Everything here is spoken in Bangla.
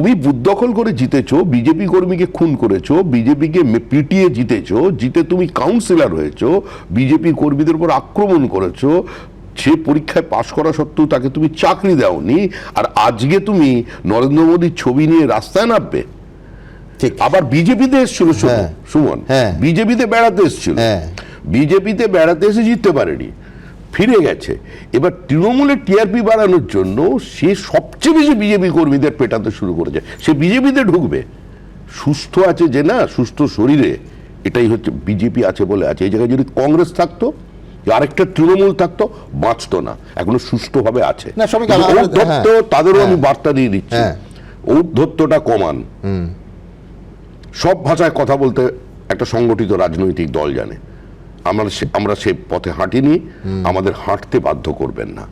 তুমি বুথ দখল করে জিতেছো, বিজেপি কর্মীকে খুন করেছো, বিজেপিকে পিটিয়ে জিতেছো, জিতে তুমি কাউন্সিলর হয়েছো, বিজেপি কর্মীদের উপর আক্রমণ করেছো, সে পরীক্ষায় পাশ করা সত্ত্বেও তাকে তুমি চাকরি দাওনি, আর আজকে তুমি নরেন্দ্র মোদীর ছবি নিয়ে রাস্তায় নামবে। আবার বিজেপিতে এসেছিল সুমন, বিজেপিতে বেড়াতে এসেছিল, বিজেপিতে বেড়াতে এসে জিততে পারেনি, ফিরে গেছে। এবার তৃণমূলের টিআরপি বাড়ানোর জন্য সে সবচেয়ে বেশি বিজেপি কর্মীদের পেটাতে শুরু করেছে। সে বিজেপিতে ঢুকবে, সুস্থ আছে যে না, সুস্থ শরীরে, এটাই হচ্ছে বিজেপি আছে বলে আছে। এই জায়গায় যদি কংগ্রেস থাকতো, আরেকটা তৃণমূল থাকতো, বাঁচতো না, এখনো সুস্থভাবে আছে। ঔদ্ধত্য তাদেরও আমি বার্তা দিয়ে দিচ্ছি, ঔদ্ধত্যটা কমান। সব ভাষায় কথা বলতে একটা সংগঠিত রাজনৈতিক দল জানে। আমরা সে পথে হাঁটিনি, আমাদের হাঁটতে বাধ্য করবেন না।